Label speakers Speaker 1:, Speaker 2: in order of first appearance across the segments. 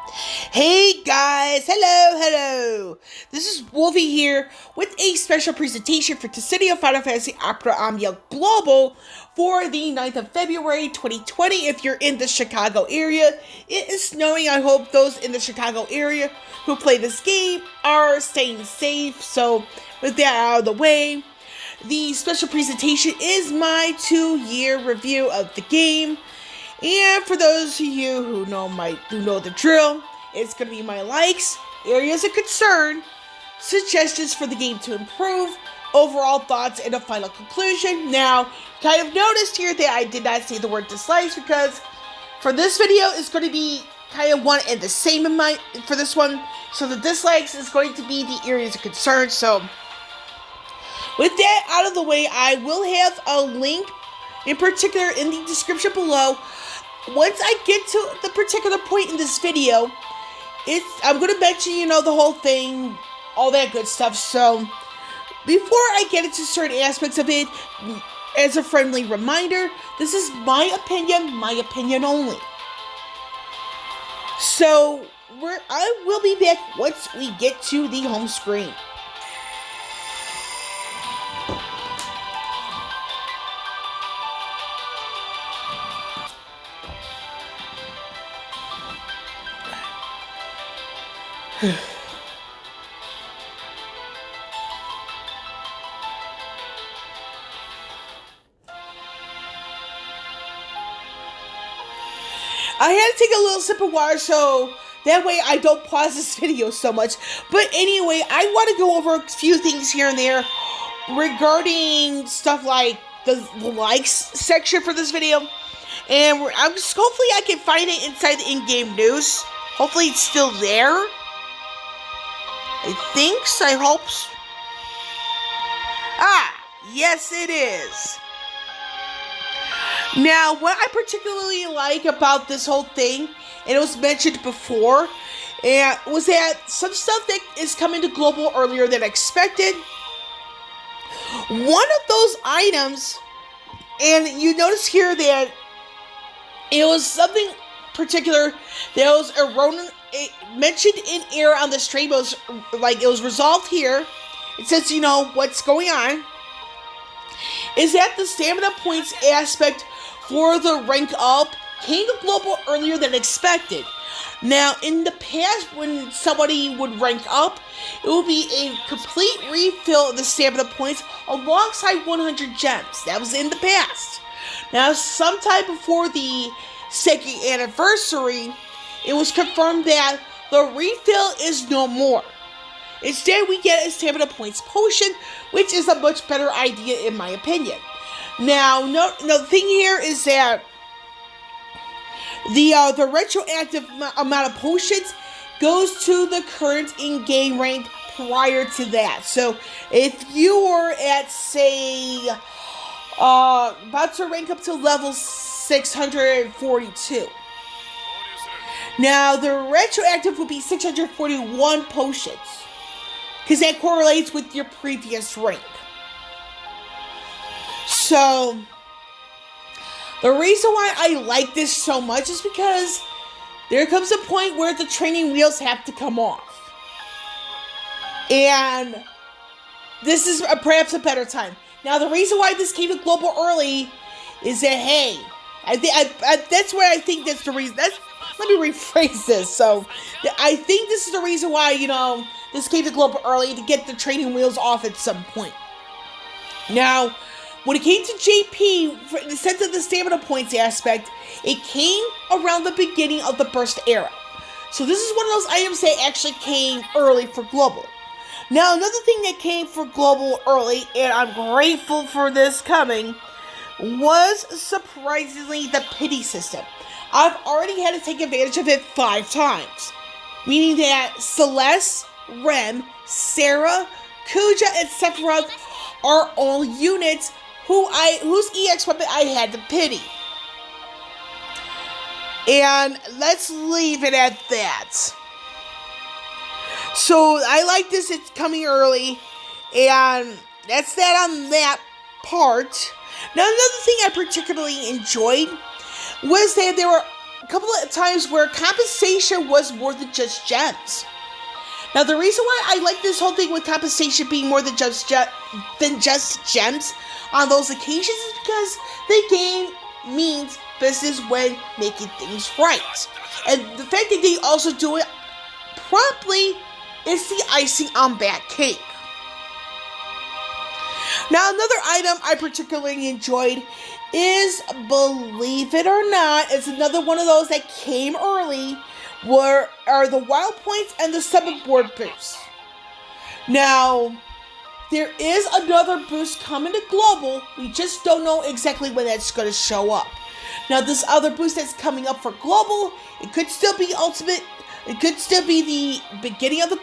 Speaker 1: Hey guys, hello. This is Wolvie here with a special presentation for Dissidia Final Fantasy Opera Omnia Global for the 9th of February 2020. If you're in the Chicago area, it is snowing. I hope those in the Chicago area who play this game are staying safe. So with that out of the way, the special presentation is my 2-year review of the game. And for those of you who know the drill, it's going to be my likes, areas of concern, suggestions for the game to improve, overall thoughts, and a final conclusion. Now, you kind of noticed here that I did not say the word dislikes because for this video, it's going to be kind of one and the same for this one. So the dislikes is going to be the areas of concern. So with that out of the way, I will have a link in particular in the description below. Once I get to the particular point in this video, I'm going to mention, the whole thing, all that good stuff. So, before I get into certain aspects of it, as a friendly reminder, this is my opinion only. So, I will be back once we get to the home screen. I had to take a little sip of water so that way I don't pause this video so much. But anyway, I want to go over a few things here and there regarding stuff like the likes section for this video. And hopefully I can find it inside the in-game news. Hopefully it's still there. I hope. Yes it is. Now, what I particularly like about this whole thing, and it was mentioned before, was that some stuff that is coming to global earlier than expected. One of those items, and you notice here that it was something particular that was mentioned in air on the stream. It was resolved here. It says, what's going on is that the stamina points aspect for the rank up came to global earlier than expected. Now, in the past, when somebody would rank up, it would be a complete refill of the stamina points alongside 100 gems. That was in the past. Now, sometime before the second anniversary, it was confirmed that the refill is no more. Instead, we get a stamina points potion, which is a much better idea in my opinion. Now, the thing here is that the retroactive amount of potions goes to the current in-game rank prior to that. So, if you were at, say, about to rank up to level 642. Now, the retroactive would be 641 potions, because that correlates with your previous rank. So, the reason why I like this so much is because there comes a point where the training wheels have to come off. And this is perhaps a better time. Now, the reason why this came to global early is that, hey, that's where I think that's the reason. Let me rephrase this. So, I think this is the reason why, this came to global early, to get the training wheels off at some point. Now, when it came to JP, in the sense of the stamina points aspect, it came around the beginning of the burst era. So this is one of those items that actually came early for global. Now, another thing that came for global early, and I'm grateful for this coming, was surprisingly the pity system. I've already had to take advantage of it 5 times. Meaning that Celeste, Rem, Sarah, Kuja, and Sephiroth are all units whose EX weapon I had to pity. And let's leave it at that. So I like this, it's coming early, and that's that on that part. Now, another thing I particularly enjoyed was that there were couple of times where compensation was more than just gems. Now, the reason why I like this whole thing with compensation being more than just gems on those occasions is because the game means business when making things right. And the fact that they also do it promptly is the icing on that cake. Now, another item I particularly enjoyed is, believe it or not, it's another one of those that came early, are the wild points and the summon board boosts. Now, there is another boost coming to global. We just don't know exactly when that's going to show up. Now, this other boost that's coming up for global, it could still be ultimate. It could still be the beginning of the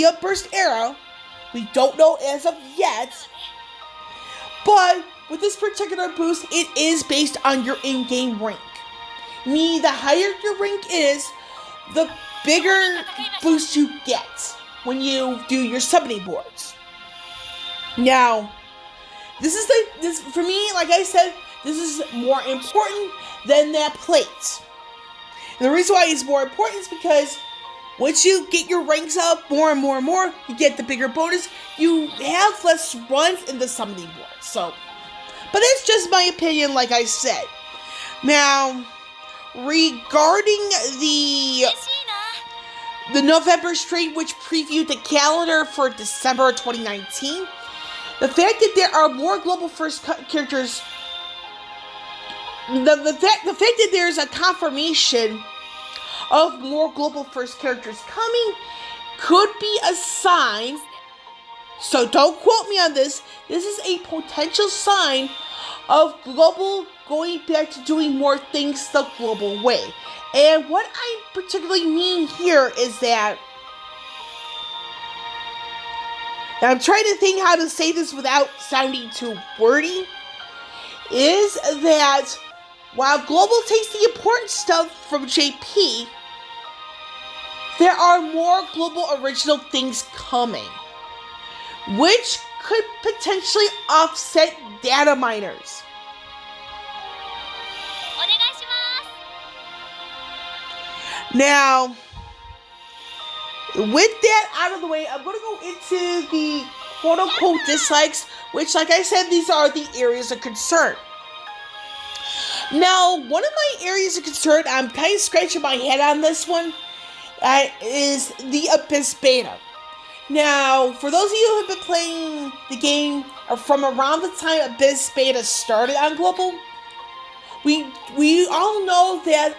Speaker 1: Upburst era. We don't know as of yet. But with this particular boost, it is based on your in-game rank. Meaning, the higher your rank is, the bigger boost you get when you do your summoning boards. Now, this for me, like I said, this is more important than that plate. And the reason why it's more important is because once you get your ranks up more and more and more, you get the bigger bonus. You have less runs in the summoning board. So, but that's just my opinion, like I said. Now, regarding the November stream, which previewed the calendar for December 2019, the fact that there are more global first characters, the fact that there's a confirmation of more global first characters coming could be a sign. So don't quote me on this. This is a potential sign of global going back to doing more things the global way. And what I particularly mean here is that, and I'm trying to think how to say this without sounding too wordy, is that while global takes the important stuff from JP, there are more global original things coming, which could potentially offset data miners. Now, with that out of the way, I'm going to go into the quote-unquote dislikes, which, like I said, these are the areas of concern. Now, one of my areas of concern, I'm kind of scratching my head on this one, is the Abyss Beta. Now, for those of you who have been playing the game from around the time Abyss Beta started on Global, we all know that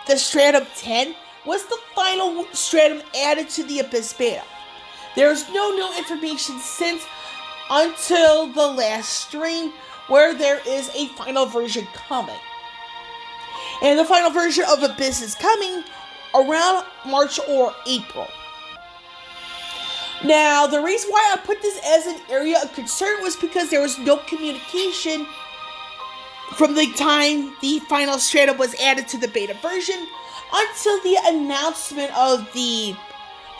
Speaker 1: the Stratum 10 was the final Stratum added to the Abyss Beta. There's no new information since until the last stream, where there is a final version coming. And the final version of Abyss is coming around March or April. Now, the reason why I put this as an area of concern was because there was no communication from the time the final Stratum was added to the beta version until the announcement of the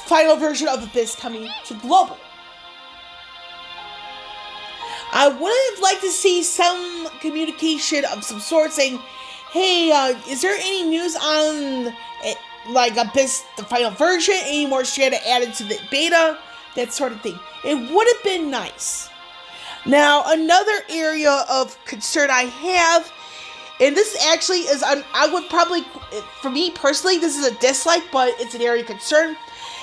Speaker 1: final version of Abyss coming to global. I would have liked to see some communication of some sort saying, hey, is there any news on like Abyss, the final version, any more Strata added to the beta, that sort of thing. It would have been nice. Now, another area of concern I have, and this actually is, I would probably, for me personally, this is a dislike, but it's an area of concern,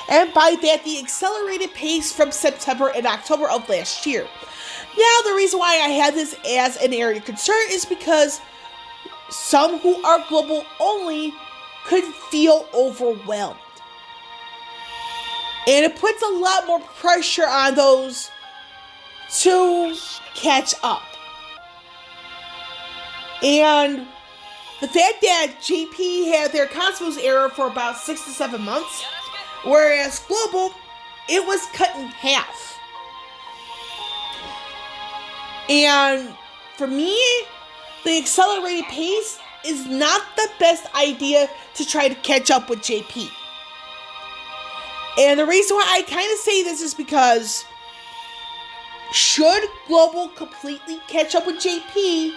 Speaker 1: and by that, the accelerated pace from September and October of last year. Now, the reason why I have this as an area of concern is because some who are global only could feel overwhelmed. And it puts a lot more pressure on those to catch up. And the fact that JP had their Cosmos era for about 6 to 7 months, whereas global, it was cut in half. And for me, the accelerated pace is not the best idea to try to catch up with JP. And the reason why I kind of say this is because should global completely catch up with JP,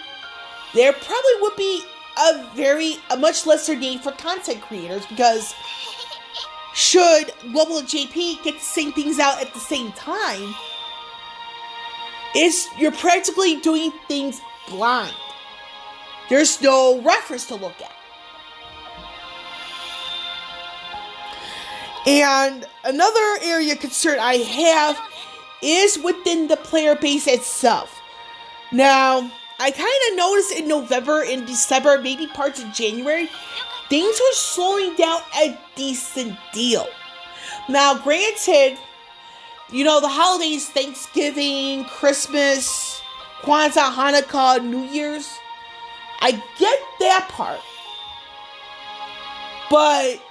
Speaker 1: there probably would be a much lesser need for content creators, because should Global and JP get the same things out at the same time, you're practically doing things blind. There's no reference to look at. And another area of concern I have is within the player base itself. Now, I kind of noticed in November and December, maybe parts of January, things were slowing down a decent deal. Now, granted, you know, the holidays, Thanksgiving, Christmas, Kwanzaa, Hanukkah, New Year's, I get that part. But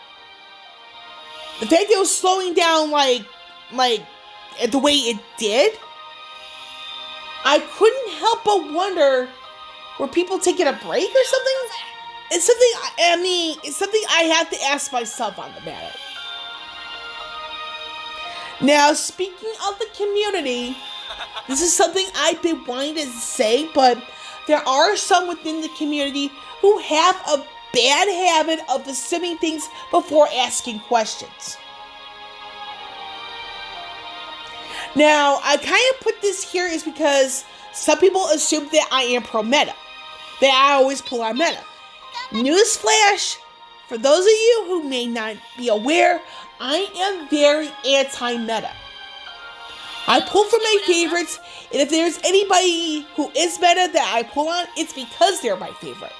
Speaker 1: the fact that it was slowing down like the way it did, I couldn't help but wonder, were people taking a break or something? It's something I have to ask myself on the matter. Now, speaking of the community, this is something I've been wanting to say, but there are some within the community who have a bad habit of assuming things before asking questions. Now, I kind of put this here is because some people assume that I am pro-meta, that I always pull on meta. Newsflash, for those of you who may not be aware, I am very anti-meta. I pull from my favorites, and if there's anybody who is meta that I pull on, it's because they're my favorite.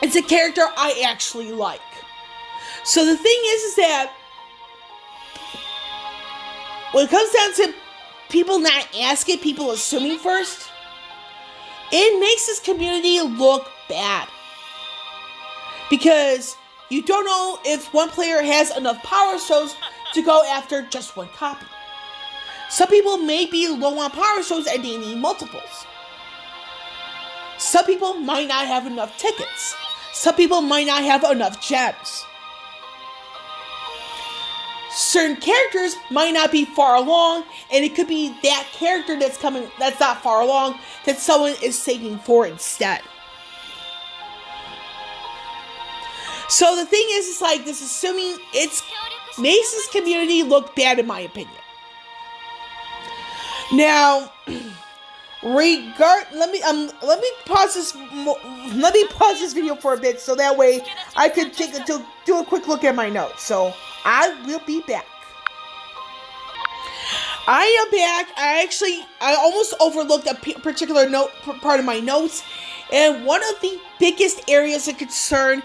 Speaker 1: It's a character I actually like. So the thing is that when it comes down to people not asking, people assuming first, it makes this community look bad. Because you don't know if one player has enough power stones to go after just one copy. Some people may be low on power stones and they need multiples. Some people might not have enough tickets. Some people might not have enough gems. Certain characters might not be far along, and it could be that character that's not far along that someone is saving for instead. So the thing is, it's like this assuming it's makes this community look bad in my opinion. Now, let me pause this video for a bit so that way I could do a quick look at my notes. So I will be back. I am back. I almost overlooked a particular part of my notes, and one of the biggest areas of concern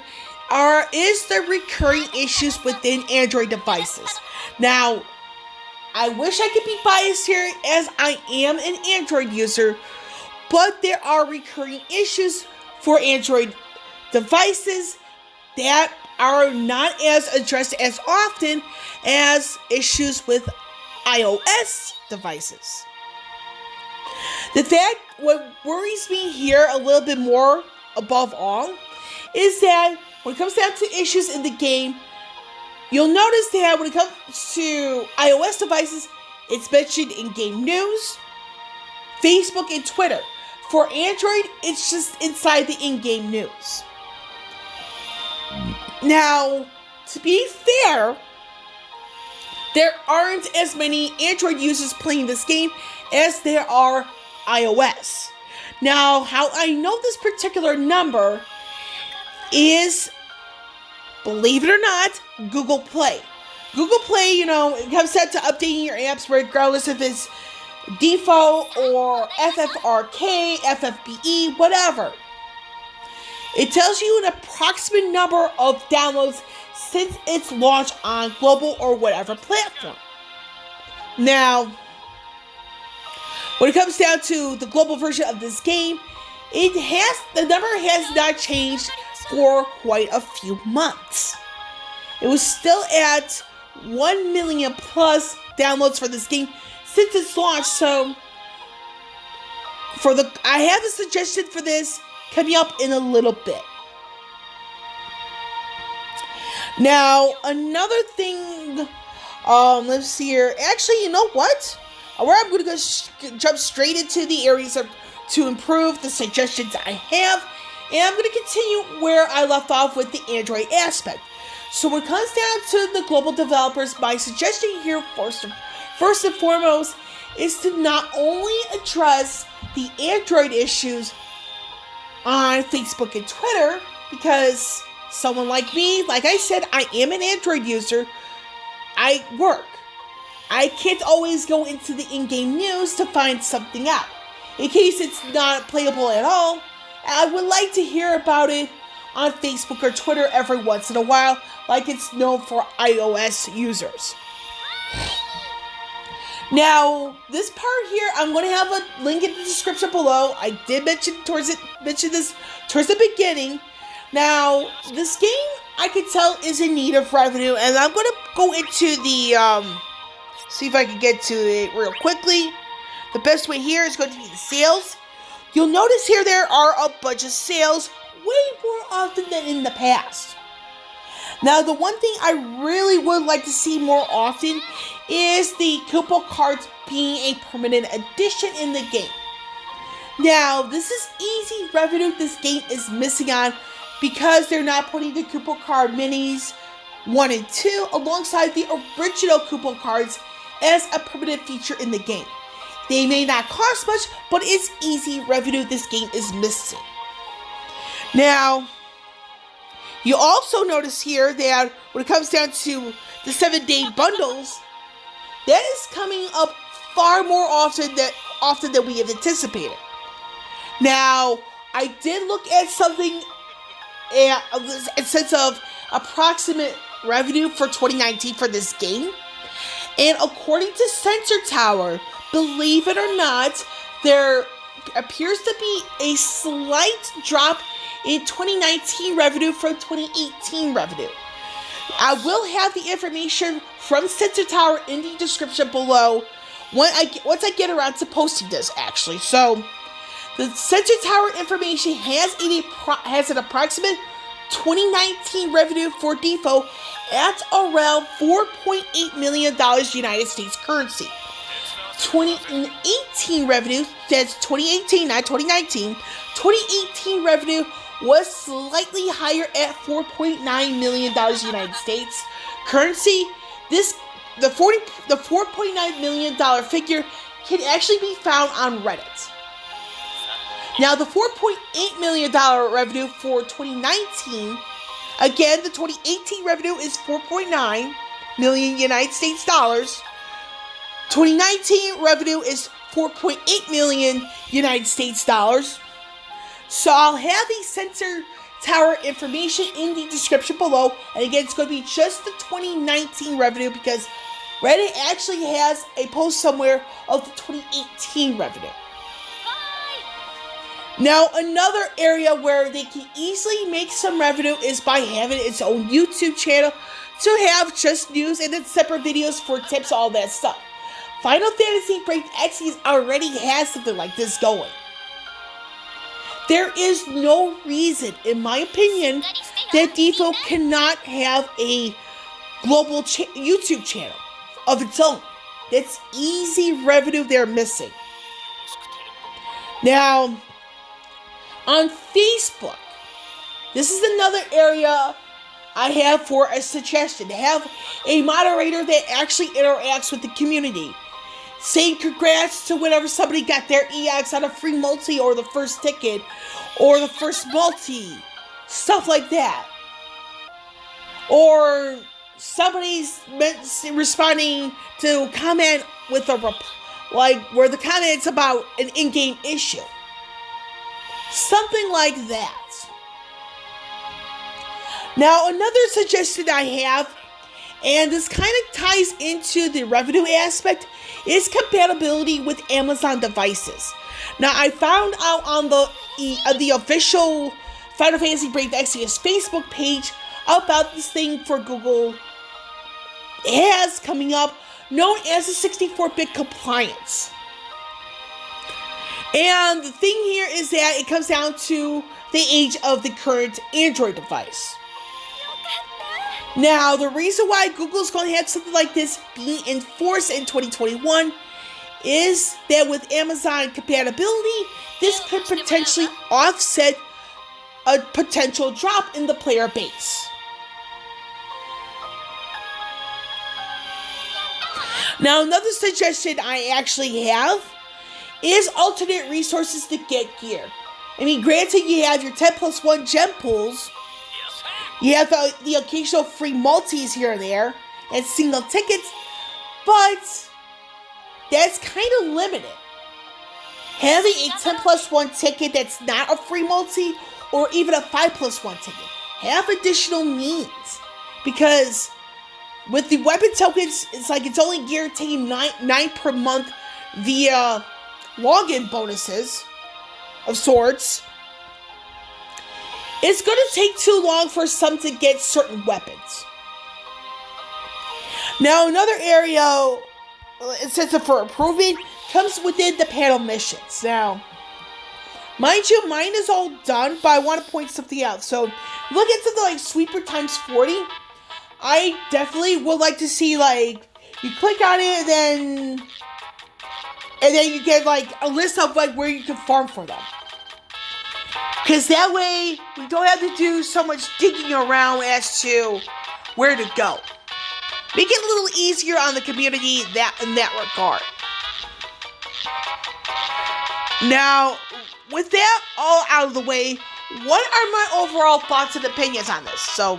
Speaker 1: is the recurring issues within Android devices. Now, I wish I could be biased here as I am an Android user, but there are recurring issues for Android devices that are not as addressed as often as issues with iOS devices. What worries me here a little bit more above all is that when it comes down to issues in the game, you'll notice that when it comes to iOS devices, it's mentioned in game news, Facebook, and Twitter. For Android, it's just inside the in-game news. Now, to be fair, there aren't as many Android users playing this game as there are iOS. Now, how I know this particular number is, believe it or not, Google Play. Google Play, it comes down to updating your apps regardless if it's DFFOO or FFRK, FFBE, whatever. It tells you an approximate number of downloads since its launch on global or whatever platform. Now, when it comes down to the global version of this game, the number has not changed for quite a few months. It was still at 1 million plus downloads for this game since its launch. So, I have a suggestion for this coming up in a little bit. Now, another thing, let's see here. Actually, you know what? I'm going to jump straight into the areas of to improve the suggestions I have, and I'm going to continue where I left off with the Android aspect. So when it comes down to the global developers, my suggestion here first and foremost is to not only address the Android issues on Facebook and Twitter, because someone like me, like I said, I am an Android user. I work. I can't always go into the in-game news to find something out. In case it's not playable at all, I would like to hear about it on Facebook or Twitter every once in a while, like it's known for iOS users. Now, this part here, I'm going to have a link in the description below. I did mention this towards the beginning. Now, this game, I can tell, is in need of revenue, and I'm going to go into the, see if I can get to it real quickly. The best way here is going to be the sales. You'll notice here there are a bunch of sales way more often than in the past. Now, the one thing I really would like to see more often is the coupon cards being a permanent addition in the game. Now, this is easy revenue this game is missing on because they're not putting the coupon card minis 1 and 2 alongside the original coupon cards as a permanent feature in the game. They may not cost much, but it's easy revenue this game is missing. Now, you also notice here that when it comes down to the 7-day bundles, that is coming up far more often than we have anticipated. Now, I did look at something in sense of approximate revenue for 2019 for this game, and according to Sensor Tower, believe it or not, there appears to be a slight drop in 2019 revenue from 2018 revenue. I will have the information from Sensor Tower in the description below once I get around to posting this, actually. So, the Sensor Tower information has an approximate 2019 revenue for DFFOO at around $4.8 million United States currency. 2018 revenue, that's 2018, not 2019. 2018 revenue was slightly higher at $4.9 million United States currency. The $4.9 million figure can actually be found on Reddit. Now, the $4.8 million revenue for 2019, again, the 2018 revenue is $4.9 million United States dollars. 2019 revenue is $4.8 million United States dollars. So I'll have the Sensor Tower information in the description below. And again, it's going to be just the 2019 revenue because Reddit actually has a post somewhere of the 2018 revenue. Now, another area where they can easily make some revenue is by having its own YouTube channel to have just news and then separate videos for tips, all that stuff. Final Fantasy Break X already has something like this going. There is no reason, in my opinion, that DFFOO cannot have a global YouTube channel of its own. That's easy revenue they're missing. Now, on Facebook, this is another area I have for a suggestion. To have a moderator that actually interacts with the community. Saying congrats to whenever somebody got their EX on a free multi or the first ticket or the first multi. Stuff like that. Or somebody's responding to comment with a where the comment's about an in-game issue. Something like that. Now, another suggestion I have, and this kind of ties into the revenue aspect, is compatibility with Amazon devices. Now, I found out on the official Final Fantasy Break Exodus Facebook page about this thing for Google has coming up, known as the 64-bit compliance. And the thing here is that it comes down to the age of the current Android device. Now, the reason why Google's going to have something like this be enforced in 2021 is that with Amazon compatibility, this could potentially offset a potential drop in the player base. Now, another suggestion I actually have is alternate resources to get gear. I mean, granted, you have your 10+1 gem pools, you have the occasional free multis here and there, and single tickets, but that's kind of limited. Having a 10+1 ticket that's not a free multi, or even a 5+1 ticket, have additional means. Because with the weapon tokens, it's like it's only guaranteed 9 per month via login bonuses of sorts. It's going to take too long for some to get certain weapons. Now, another area incentive for improvement comes within the panel missions. Now, mind you, mine is all done, but I want to point something out. So, look into the like sweeper times 40. I definitely would like to see like you click on it and then you get like a list of like where you can farm for them. Because that way we don't have to do so much digging around as to where to go. Make it a little easier on the community in that regard. Now, with that all out of the way, what are my overall thoughts and opinions on this? So,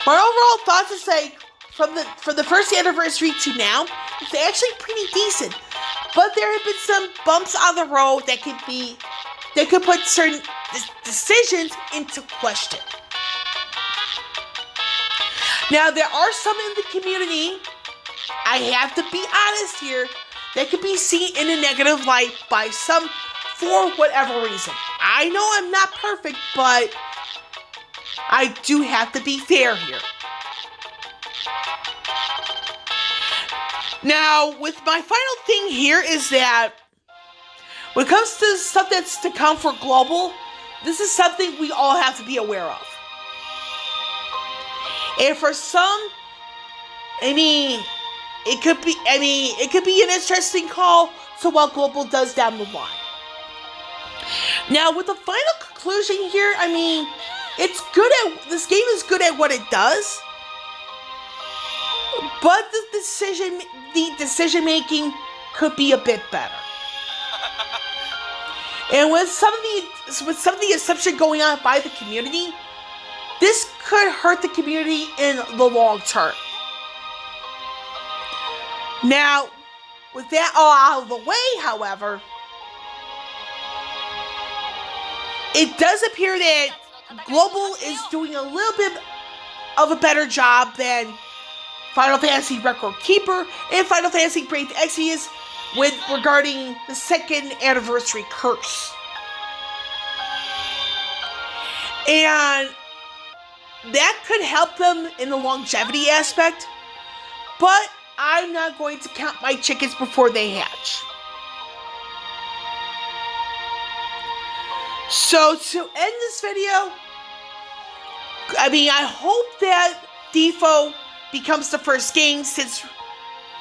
Speaker 1: my overall thoughts is like from the first anniversary to now, it's actually pretty decent. But there have been some bumps on the road that could put certain decisions into question. Now, there are some in the community, I have to be honest here, that could be seen in a negative light by some for whatever reason. I know I'm not perfect, but I do have to be fair here. Now, with my final thing here is that when it comes to stuff that's to come for global, this is something we all have to be aware of. And for some, it could be an interesting call to what global does down the line. Now, with the final conclusion here, this game is good at what it does, but the decision making could be a bit better. And with some of the assumption going on by the community, this could hurt the community in the long term. Now, with that all out of the way, however, it does appear that Global is doing a little bit of a better job than Final Fantasy Record Keeper and Final Fantasy Brave Exvius regarding the second anniversary curse. And that could help them in the longevity aspect, but I'm not going to count my chickens before they hatch. So to end this video, I hope that DFFOO becomes the first game since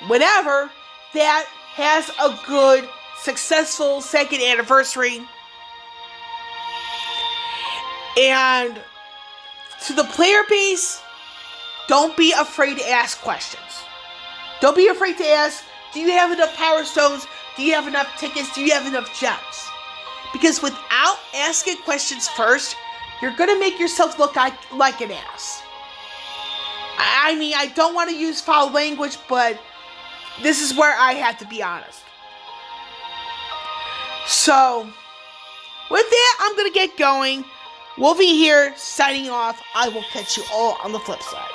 Speaker 1: whenever that has a good, successful second anniversary. And to the player base, don't be afraid to ask questions. Don't be afraid to ask, do you have enough power stones? Do you have enough tickets? Do you have enough gems? Because without asking questions first, you're going to make yourself look like an ass. I don't want to use foul language, but this is where I have to be honest. So, with that, I'm going to get going. Wolvie here, signing off. I will catch you all on the flip side.